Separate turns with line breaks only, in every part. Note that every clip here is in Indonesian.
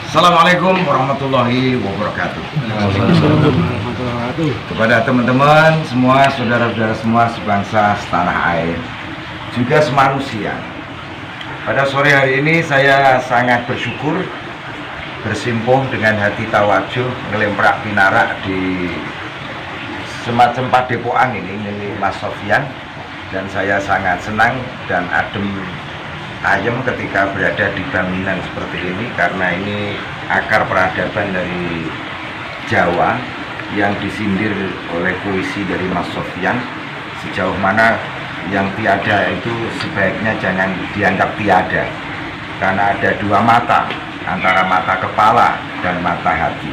Assalamualaikum warahmatullahi wabarakatuh. Kepada teman-teman semua, saudara-saudara semua sebangsa setanah air, juga semanusia. Pada sore hari ini saya sangat bersyukur bersimpuh dengan hati tawajuh ngelemprak pinarak di semacam padepokan ini milik Mas Sofyan, dan saya sangat senang dan adem ayem ketika berada di bangunan seperti ini, karena ini akar peradaban dari Jawa yang disindir oleh puisi dari Mas Sofyan. Sejauh mana yang tiada itu sebaiknya jangan dianggap tiada, karena ada dua mata, antara mata kepala dan mata hati.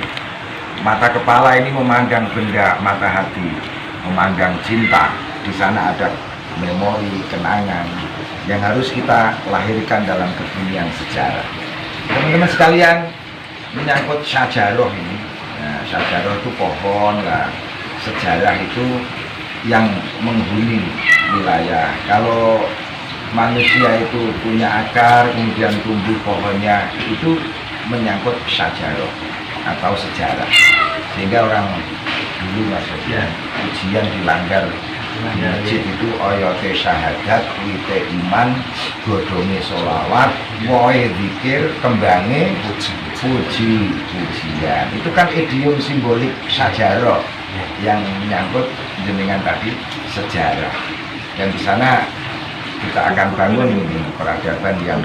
Mata kepala ini memandang benda, mata hati memandang cinta. Di sana ada memori, kenangan yang harus kita lahirkan dalam kekinian sejarah. Teman-teman sekalian, menyangkut syajaroh ini, nah, syajaroh itu pohon lah, sejarah itu yang menghuni wilayah. Kalau manusia itu punya akar, kemudian tumbuh pohonnya, itu menyangkut syajaroh atau sejarah. Sehingga orang dulu maksudnya ujian dilanggar di masjid itu oyote syahadat, wite iman, godonge solawat, woe zikir, kembange puji-pujian. Itu kan idiom simbolik syajaroh yang menyangkut jenengan tadi sejarah. Dan di sana kita akan bangun ini peradaban yang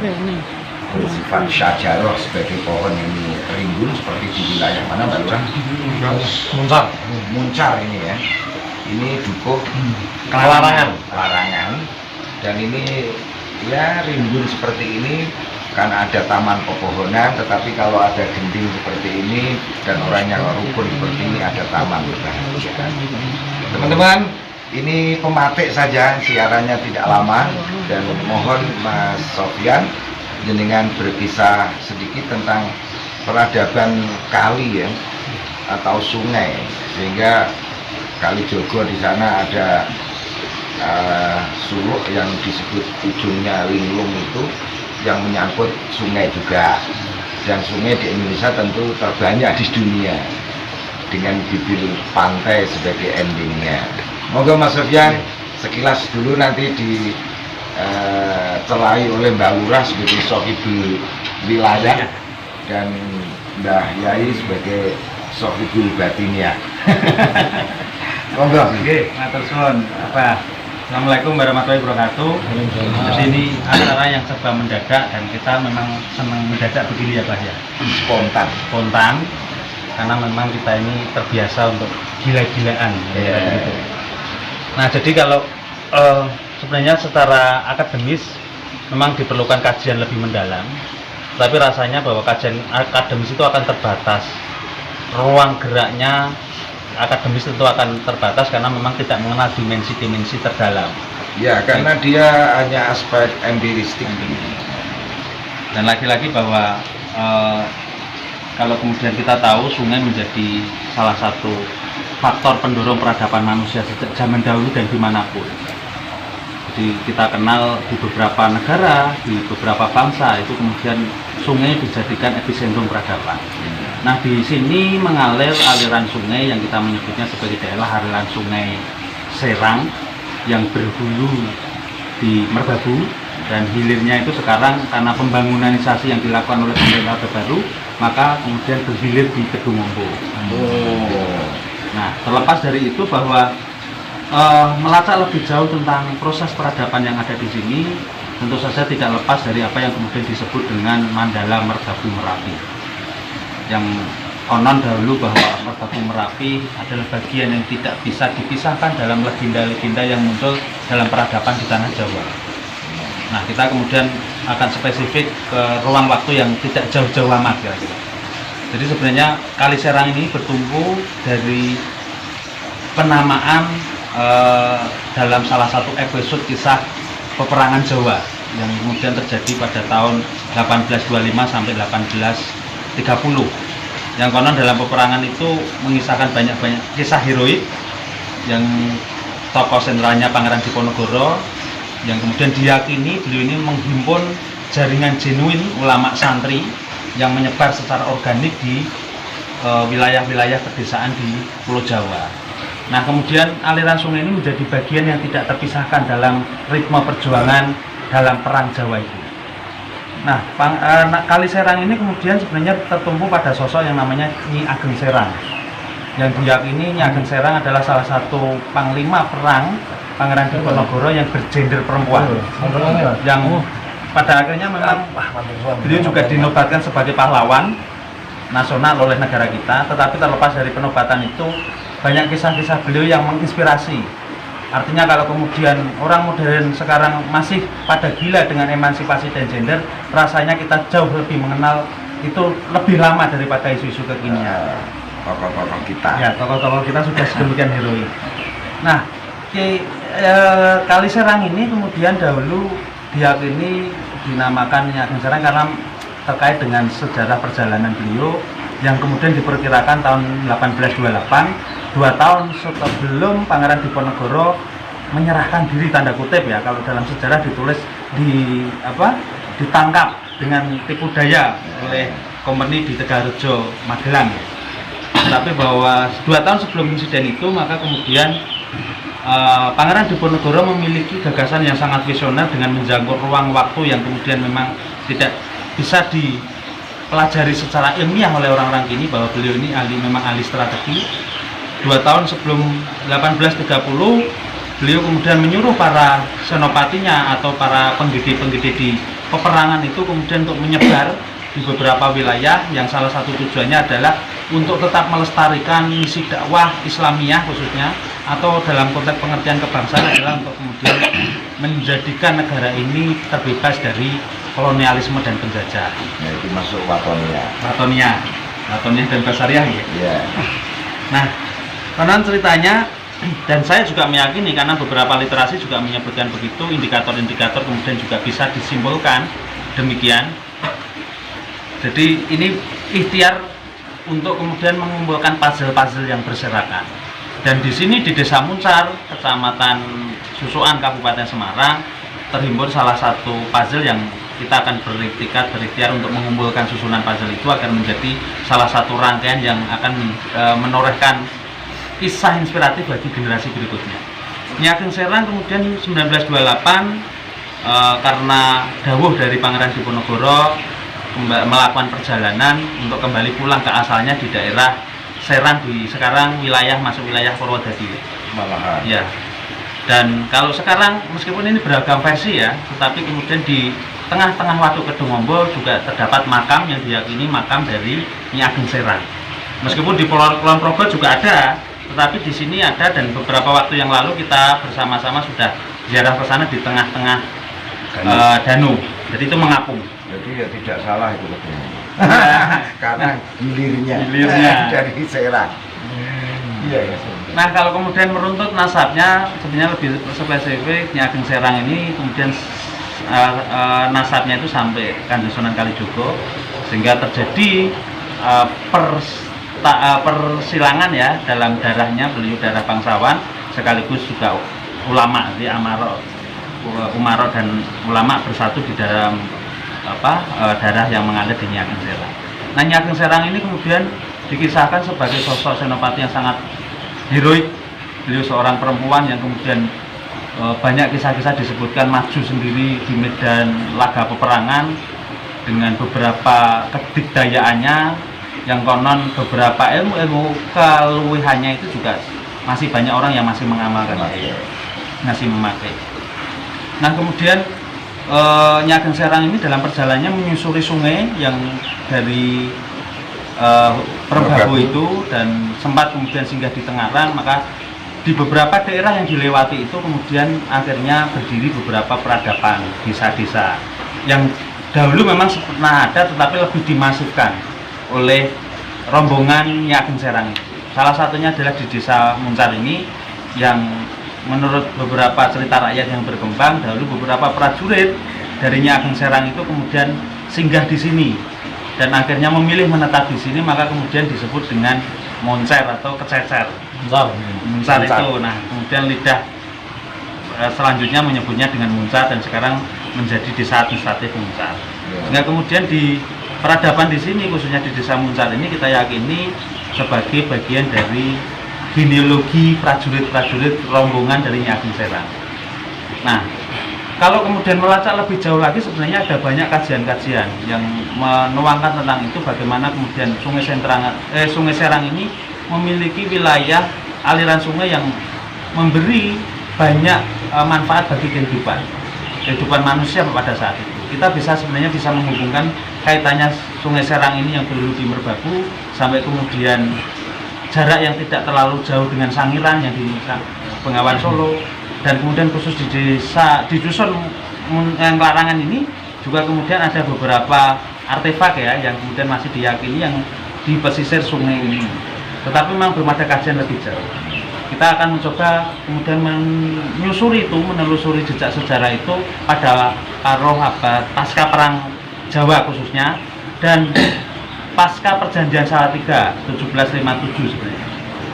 bersifat syajaroh sebagai pohon ini rimbun seperti di wilayah mana Mbak Lurah? Muncar ini ya. Ini dukuh larangan, dan ini ya rimbun seperti ini karena ada taman pepohonan. Tetapi kalau ada gending seperti ini dan orangnya rukun seperti ini, ada taman berbahagia. Teman-teman, ini pematik saja, siarannya tidak lama, dan mohon Mas Sofyan jenengan berkisah sedikit tentang peradaban kali ya atau sungai, sehingga Kali Jogo di sana ada suluk yang disebut ujungnya linglung itu yang menyangkut sungai juga. Dan sungai di Indonesia tentu terbanyak di dunia dengan bibir pantai sebagai endingnya. Moga Mas Sofyan sekilas dulu, nanti dicelai oleh Mbak Lurah sebagai sohibul wilayah dan Mbah Yai sebagai sohibul batinnya. Monggo.
Oke, matur suwun. Assalamualaikum warahmatullahi wabarakatuh. Jadi ini acara yang serba mendadak, dan kita memang senang mendadak begini ya Pak ya. Spontan. Karena memang kita ini terbiasa untuk gila-gilaan. Gitu. Nah, jadi kalau sebenarnya secara akademis memang diperlukan kajian lebih mendalam, tapi rasanya bahwa kajian akademis itu akan terbatas. Ruang geraknya akademis tentu akan terbatas karena memang tidak mengenal dimensi-dimensi terdalam.
Ya, karena dia hanya aspek empiristik.
Dan lagi-lagi bahwa kalau kemudian kita tahu sungai menjadi salah satu faktor pendorong peradaban manusia sejak zaman dahulu dan dimanapun. Jadi kita kenal di beberapa negara, di beberapa bangsa itu kemudian sungai dijadikan epicentrum peradaban. Nah, di sini mengalir aliran sungai yang kita menyebutnya sebagai daerah aliran sungai Serang yang berhulu di Merbabu, dan hilirnya itu sekarang karena pembangunanisasi yang dilakukan oleh pemerintah Orde Baru, maka kemudian berhilir di Kedungombo. Nah, terlepas dari itu bahwa melacak lebih jauh tentang proses peradaban yang ada di sini, tentu saja tidak lepas dari apa yang kemudian disebut dengan Mandala Merbabu Merapi. Yang konon dahulu bahwa Merbabu Merapi adalah bagian yang tidak bisa dipisahkan dalam legenda-legenda yang muncul dalam peradaban di tanah Jawa. Nah, kita kemudian akan spesifik ke ruang waktu yang tidak jauh-jauh amat kira-kira. Jadi sebenarnya Kali Serang ini bertumbuh dari penamaan dalam salah satu episode kisah peperangan Jawa yang kemudian terjadi pada tahun 1825 sampai 1830. Yang konon dalam peperangan itu mengisahkan banyak-banyak kisah heroik, yang tokoh sentralnya Pangeran Diponegoro, yang kemudian diyakini beliau ini menghimpun jaringan genuin ulama santri yang menyebar secara organik di wilayah-wilayah pedesaan di Pulau Jawa. Nah, kemudian aliran sungai ini menjadi bagian yang tidak terpisahkan dalam ritme perjuangan dalam Perang Jawa itu. Nah, Kali Serang ini kemudian sebenarnya tertumpu pada sosok yang namanya Nyi Ageng Serang. Yang diyakini Nyi Ageng Serang adalah salah satu panglima perang Pangeran Diponegoro yang bergender perempuan. Yang pada akhirnya memang beliau juga dinobatkan sebagai pahlawan nasional oleh negara kita, tetapi terlepas dari penobatan itu banyak kisah-kisah beliau yang menginspirasi. Artinya kalau kemudian orang modern sekarang masih pada gila dengan emansipasi dan gender, rasanya kita jauh lebih mengenal itu lebih lama daripada isu-isu kekinian.
Tokoh-tokoh kita.
Ya, tokoh-tokoh kita sudah sedemikian heroik. Nah, Kali Serang ini kemudian dahulu diyakini dinamakan Nyi Ageng Serang karena terkait dengan sejarah perjalanan beliau yang kemudian diperkirakan tahun 1828, 2 tahun sebelum Pangeran Diponegoro menyerahkan diri, tanda kutip ya, kalau dalam sejarah ditulis ditangkap dengan tipu daya oleh kompeni di Tegalrejo, Magelang. Tapi bahwa 2 tahun sebelum insiden itu maka kemudian Pangeran Diponegoro memiliki gagasan yang sangat visioner dengan menjangkau ruang waktu yang kemudian memang tidak bisa dipelajari secara ilmiah oleh orang-orang kini, bahwa beliau ini memang ahli strategi. 2 tahun sebelum 1830 beliau kemudian menyuruh para senopatinya atau para penggede-penggede di peperangan itu kemudian untuk menyebar di beberapa wilayah yang salah satu tujuannya adalah untuk tetap melestarikan misi dakwah Islamiyah khususnya, atau dalam konteks pengertian kebangsaan adalah untuk kemudian menjadikan negara ini terbebas dari kolonialisme dan penjajah.
Ya, itu masuk Watonia
dan Basariah ya.
Yeah.
Nah, konon ceritanya, dan saya juga meyakini karena beberapa literasi juga menyebutkan begitu, indikator-indikator kemudian juga bisa disimpulkan demikian. Jadi ini ikhtiar untuk kemudian mengumpulkan puzzle-puzzle yang berserakan. Dan di sini di Desa Muncar, Kecamatan Susuan, Kabupaten Semarang, terhimpun salah satu puzzle yang kita akan berikhtiar untuk mengumpulkan susunan puzzle itu agar menjadi salah satu rangkaian yang akan menorehkan kisah inspiratif bagi generasi berikutnya. Nyi Ageng Serang kemudian 1928 karena dawuh dari Pangeran Diponegoro melakukan perjalanan untuk kembali pulang ke asalnya di daerah Serang, di sekarang masuk wilayah Purwodadi.
Malahan.
Ya. Dan kalau sekarang meskipun ini beragam versi ya, tetapi kemudian di tengah-tengah Waduk Kedungombo juga terdapat makam yang diyakini makam dari Nyi Ageng Serang. Meskipun di Kulon Progo juga ada, tetapi di sini ada, dan beberapa waktu yang lalu kita bersama-sama sudah ziarah ke sana di tengah-tengah danau. Jadi itu mengapung.
Jadi ya tidak salah itu karena hilirnya dari Serang. Iya ya.
Nah, kalau kemudian meruntut nasabnya sebenarnya lebih spesifik, Nyi Ageng Serang ini kemudian nasabnya itu sampai Kanjeng Sunan Kalijogo, sehingga terjadi persilangan ya dalam darahnya. Beliau darah bangsawan sekaligus juga ulama, di Umaro dan ulama bersatu di dalam darah yang mengalir di Nyi Ageng Serang. Nah, Nyi Ageng Serang ini kemudian dikisahkan sebagai sosok senopati yang sangat heroik. Beliau seorang perempuan yang kemudian banyak kisah-kisah disebutkan maju sendiri di medan laga peperangan dengan beberapa kedikdayaannya yang konon beberapa ilmu keluwihannya itu juga masih banyak orang yang masih mengamalkan, masih memakai. Nah, kemudian Nyi Ageng Serang ini dalam perjalanannya menyusuri sungai yang dari Perbabu itu, dan sempat kemudian singgah di Tengaran. Maka di beberapa daerah yang dilewati itu kemudian akhirnya berdiri beberapa peradaban desa-desa yang dahulu memang pernah ada tetapi lebih dimasifkan oleh rombongan Nyi Ageng Serang itu. Salah satunya adalah di Desa Muncar ini, yang menurut beberapa cerita rakyat yang berkembang dahulu beberapa prajurit dari Nyi Ageng Serang itu kemudian singgah di sini dan akhirnya memilih menetap di sini, maka kemudian disebut dengan moncer atau kececer. Muncar itu. Nah, kemudian lidah selanjutnya menyebutnya dengan Muncar dan sekarang menjadi Desa Administratif Muncar. Sehingga kemudian di peradaban di sini khususnya di Desa Muncar ini kita yakini sebagai bagian dari genealogi prajurit-prajurit rombongan dari Nyi Ageng Serang. Nah, kalau kemudian melacak lebih jauh lagi sebenarnya ada banyak kajian-kajian yang menuangkan tentang itu, bagaimana kemudian Sungai Serang ini memiliki wilayah aliran sungai yang memberi banyak manfaat bagi kehidupan manusia pada saat itu. Kita sebenarnya bisa menghubungkan kaitannya Sungai Serang ini yang berhulu di Merbabu sampai kemudian jarak yang tidak terlalu jauh dengan Sangiran yang di Bengawan Solo, dan kemudian khusus di dusun yang Larangan ini juga kemudian ada beberapa artefak ya yang kemudian masih diyakini yang di pesisir sungai ini, tetapi memang belum ada kajian lebih jauh. Kita akan mencoba kemudian menelusuri jejak sejarah itu pada abad pasca perang Jawa khususnya, dan pasca perjanjian Salatiga 1757 sebenarnya.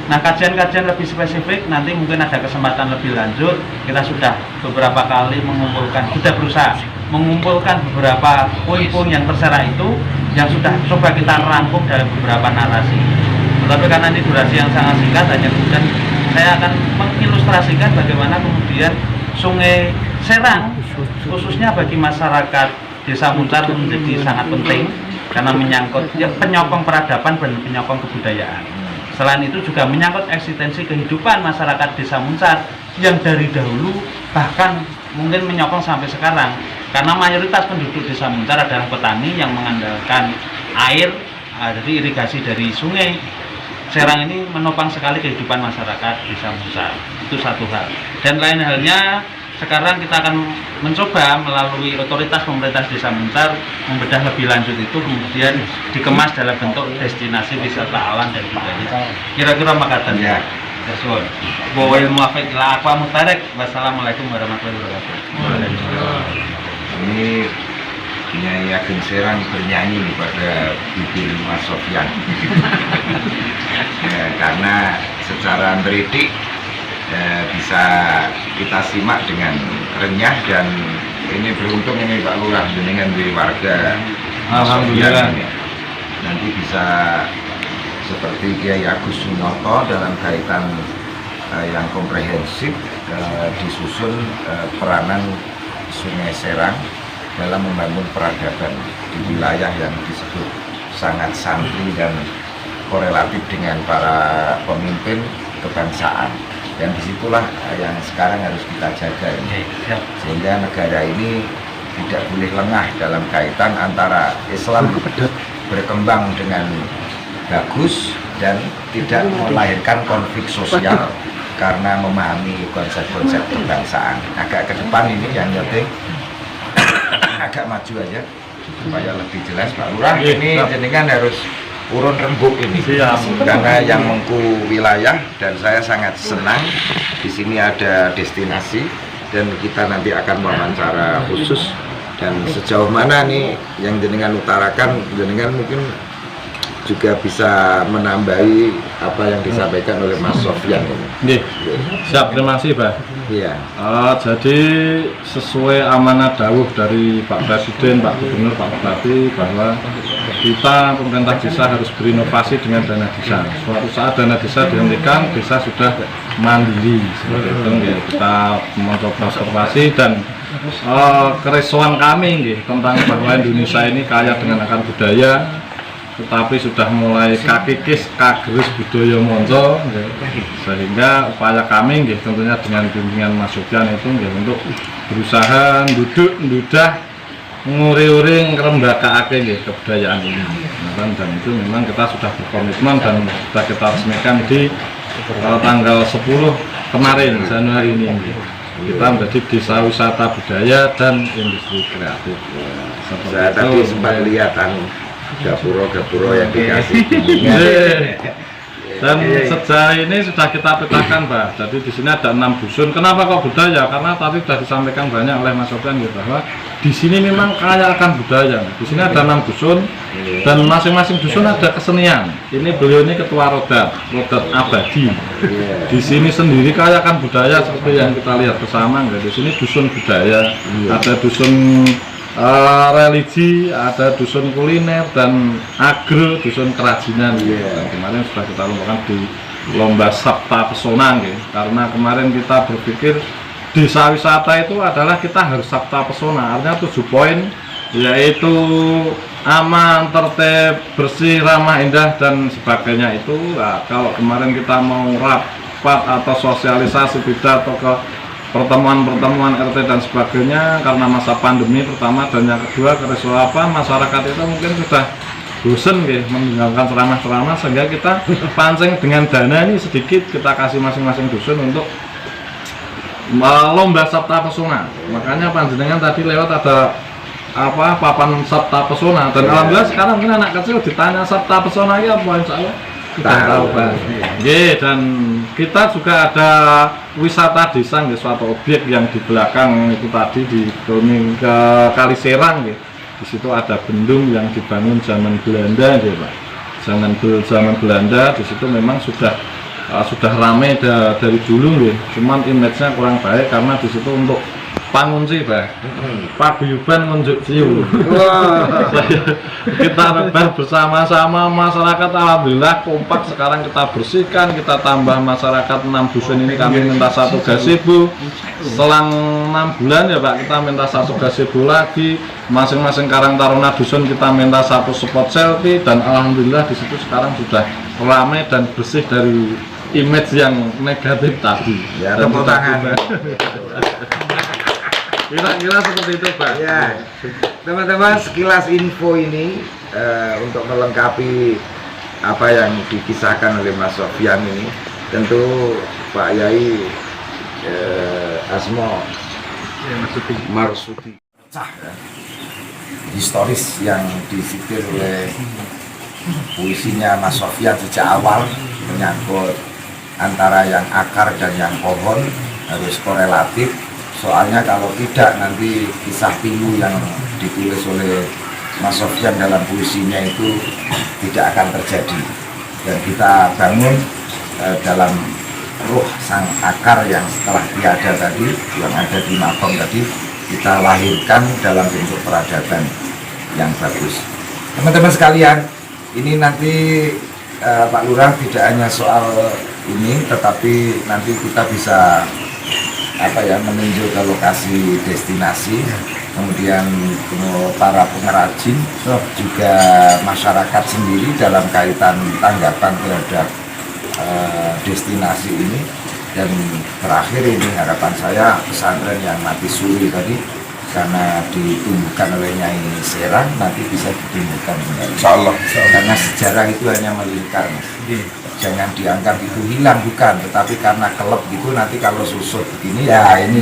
Nah, kajian-kajian lebih spesifik nanti mungkin ada kesempatan lebih lanjut. Kita sudah beberapa kali berusaha mengumpulkan beberapa poin-poin yang terserah itu yang sudah coba kita rangkum dalam beberapa narasi. Tetapi karena ini durasi yang sangat singkat, hanya kemudian saya akan mengilustrasikan bagaimana kemudian Sungai Serang khususnya bagi masyarakat Desa Muncar menjadi sangat penting karena menyangkut penyokong peradaban dan penyokong kebudayaan. Selain itu juga menyangkut eksistensi kehidupan masyarakat Desa Muncar yang dari dahulu bahkan mungkin menyokong sampai sekarang, karena mayoritas penduduk Desa Muncar adalah petani yang mengandalkan air dari irigasi dari Sungai Serang ini menopang sekali kehidupan masyarakat Desa Muncar. Itu satu hal. Dan lain halnya sekarang kita akan mencoba melalui otoritas pemerintah Desa Muncar membedah lebih lanjut itu, kemudian dikemas dalam bentuk destinasi wisata alam dan budaya. Kira-kira makanan ya. Sesuai. Wa muwafiq ila aqwa mutarek. Wassalamualaikum warahmatullahi wabarakatuh.
Ini Nyai Ageng Serang bernyanyi pada bibir Mas Sofyan. Ya, karena secara meridik bisa kita simak dengan renyah, dan ini beruntung ini Pak Lurah dengan di warga.
Alhamdulillah.
Ya. Nanti bisa seperti Kiai Agus Sunoto dalam kaitan yang komprehensif disusun peranan Sungai Serang dalam membangun peradaban di wilayah yang disebut sangat santri dan korelatif dengan para pemimpin kebangsaan. Dan disitulah yang sekarang harus kita jaga ini, sehingga negara ini tidak boleh lengah dalam kaitan antara Islam berkembang dengan bagus dan tidak melahirkan konflik sosial karena memahami konsep-konsep kebangsaan. Agak ke depan ini yang penting agak maju aja supaya lebih jelas Pak Lurah. Ini jenengan harus urun rembuk ini. Karena yang mengku wilayah, dan saya sangat senang di sini ada destinasi dan kita nanti akan wawancara khusus, dan sejauh mana nih yang jenengan utarakan, jenengan mungkin juga bisa menambahi apa yang disampaikan oleh Mas Sofyan ini.
Siap, terima kasih Pak.
Iya.
Jadi sesuai amanat dawuh dari Pak Presiden, Pak Gubernur, Pak Bupati, bahwa kita pemerintah desa harus berinovasi dengan dana desa. Suatu saat dana desa dihentikan, desa sudah mandiri. Seperti itu ya, kita mencoba observasi dan keresuhan kami tentang bahwa Indonesia ini kaya dengan akan budaya, tetapi sudah mulai kakikis kageris budaya monco, sehingga upaya kami tentunya dengan bimbingan Mas Sofyan itu untuk berusaha ndudah nguri-uri ngerembakaake kebudayaan ini. Dan itu memang kita sudah berkomitmen dan sudah kita resmikan di tanggal 10 kemarin Januari ini. Kita menjadi desa wisata budaya dan industri kreatif.
Saya tadi sempat lihat gapuro yang dikasih.
Dan sejauh ini sudah kita petakan, Pak. Jadi di sini ada 6 dusun. Kenapa kok budaya? Karena tadi sudah disampaikan banyak oleh Mas Sofyan bahwa di sini memang kaya akan budaya. Di sini ada 6 dusun dan masing-masing dusun ada kesenian. Ini beliau ini ketua Rodat Abadi. Di sini sendiri kaya akan budaya seperti yang kita lihat bersama. Di sini dusun budaya, ada dusun religi, ada dusun kuliner dan agro, dusun kerajinan. Dan kemarin sudah kita lombakan di lomba Sabta Pesona, karena kemarin kita berpikir desa wisata itu adalah kita harus Sabta Pesona, artinya 7 poin, yaitu aman, tertib, bersih, ramah, indah dan sebagainya itu. Nah, kalau kemarin kita mau rapat atau sosialisasi pidato ke pertemuan-pertemuan RT dan sebagainya, karena masa pandemi pertama, dan yang kedua masyarakat itu mungkin sudah bosen mendengarkan ceramah-ceramah, sehingga kita pancing dengan dana ini sedikit kita kasih masing-masing dusun untuk lomba Sabta Pesona. Makanya panjenengan tadi lewat ada papan Sabta Pesona, dan alhamdulillah sekarang mungkin anak kecil ditanya Sabta Pesona ya apa, insya Allah kita tahu Pak. Dan kita juga ada wisata desa, suatu objek yang di belakang itu tadi di Doning ke Kaliserang. Di situ ada bendung yang dibangun zaman Belanda, Pak. Zaman Belanda di situ memang sudah ramai dari dulu, cuman image-nya kurang baik karena di situ untuk pangunci, paguyuban ngunjuk ciu. Kita rebah bersama-sama, masyarakat alhamdulillah kompak. Sekarang kita bersihkan, kita tambah masyarakat 6 dusun ini, kami minta 1 gazebo. Selang 6 bulan ya Pak, kita minta 1 gazebo lagi. Masing-masing Karang Taruna dusun kita minta 1 spot selfie, dan alhamdulillah di situ sekarang sudah ramai dan bersih dari image yang negatif tadi.
Ya, tepuk tangan.
Kira-kira seperti itu Pak.
Ya, teman-teman, sekilas info ini untuk melengkapi apa yang dikisahkan oleh Mas Sofyan ini. Tentu Pak Yai Asmo Marsudi historis yang disisir oleh puisinya Mas Sofyan sejak awal, menyangkut antara yang akar dan yang pohon harus korelatif. Soalnya kalau tidak, nanti kisah pilu yang ditulis oleh Mas Sofyan dalam puisinya itu tidak akan terjadi. Dan kita bangun dalam ruh sang akar yang setelah tiada tadi, yang ada di Makom tadi, kita lahirkan dalam bentuk peradaban yang bagus. Teman-teman sekalian, ini nanti Pak Lurah tidak hanya soal ini, tetapi nanti kita bisa menunjuk ke lokasi destinasi, kemudian para pengrajin, juga masyarakat sendiri dalam kaitan tanggapan terhadap destinasi ini. Dan terakhir ini harapan saya, pesantren yang mati suri tadi, karena ditumbuhkan oleh Nyai Serang, nanti bisa ditumbuhkan kembali. Insyaallah. Karena sejarah itu hanya melingkar, jangan dianggap itu hilang, bukan, tetapi karena kelep gitu, nanti kalau susut begini ya ini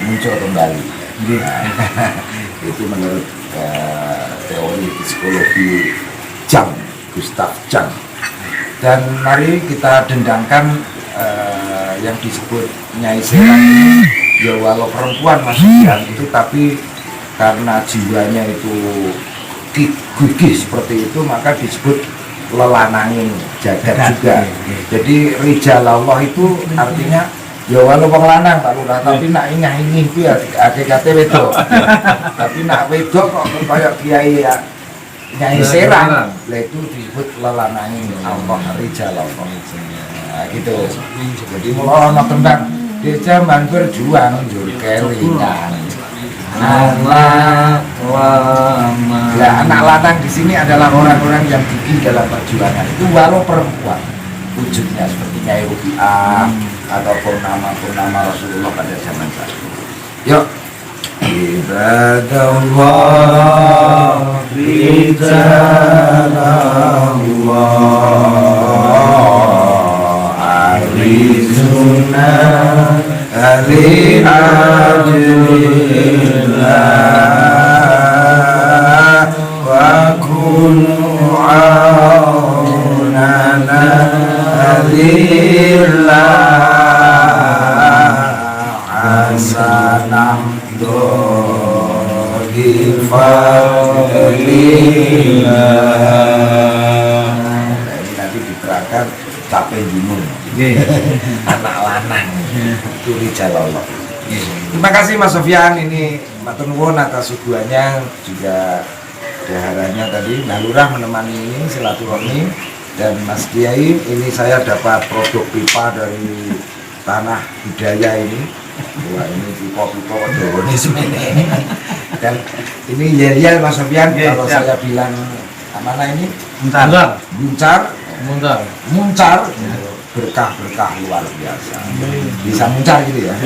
muncul kembali. Itu menurut teori psikologi Gustav Jung. Dan mari kita dendangkan yang disebut Nyai Serang ini, ya walau perempuan maksudnya itu, tapi karena jiwanya itu gigih seperti itu, maka disebut lelanangin jagat juga. Jadi rijalallah itu artinya ya walau wong lanang Pak Lurah, tapi nak ingah-ingih itu ya hakikate wedok. Tapi nak wedok kok kaya kiai ya Nyai Serang, lah itu disebut lelanangin Allah rijalallah. Nah gitu. Jadi mulai ana tentang di zaman berjuang njur kelingan. Anak lanang di sini adalah orang-orang yang gigih dalam perjuangan. Itu walau perempuan, wujudnya seperti Nyai Rubiah atau purnama Rasulullah pada zaman saat itu. Yuk, ibadallah, rijalallah, arizuna ali ajillah wa kunu aunana alillah hasanah dohi fadlillah. Ini nanti diterangkan capek bingung. Anak lanang itu rijalallah. Terima kasih Mas Sofyan, ini matur nuwun atas suguhannya, juga daharannya tadi. Nah, Lurah menemani ini silaturahmi, dan Mas Kiai ini saya dapat produk pipa dari Tanah Hidayah ini. Wah, ini pipa-pipa ini semene. Dan ini yel-yel Mas Sofyan, kalau saya bilang mana ini? Muncar. Berkah luar biasa. Desa Muncar gitu ya.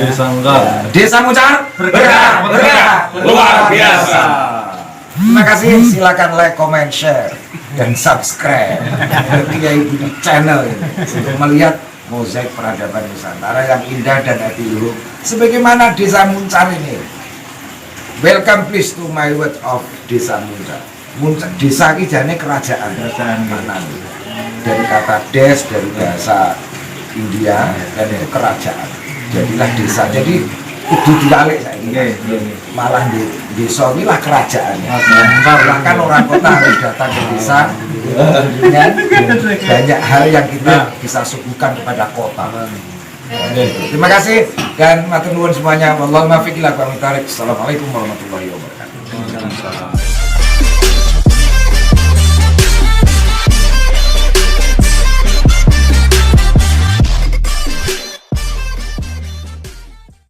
Desa Muncar berkah luar biasa. Terima kasih, silakan like, comment, share, dan subscribe Kiai Budi channel ini untuk melihat mozaik peradaban Nusantara yang indah dan hati luhur sebagaimana Desa Muncar ini. Welcome please to my world of Desa Muncar. Desa ini jane kerajaan mana? Dari kata des, dari bahasa India, dan itu kerajaan. Jadilah desa. Jadi kudu dibalik saya. Malah di desa inilah kerajaannya. Bahkan orang kota harus datang ke desa dengan banyak hal yang kita bisa suguhkan kepada kota. Terima kasih dan matur nuwun semuanya. Wallahul muwaffiq ila aqwamit thoriq. Assalamualaikum warahmatullahi wabarakatuh.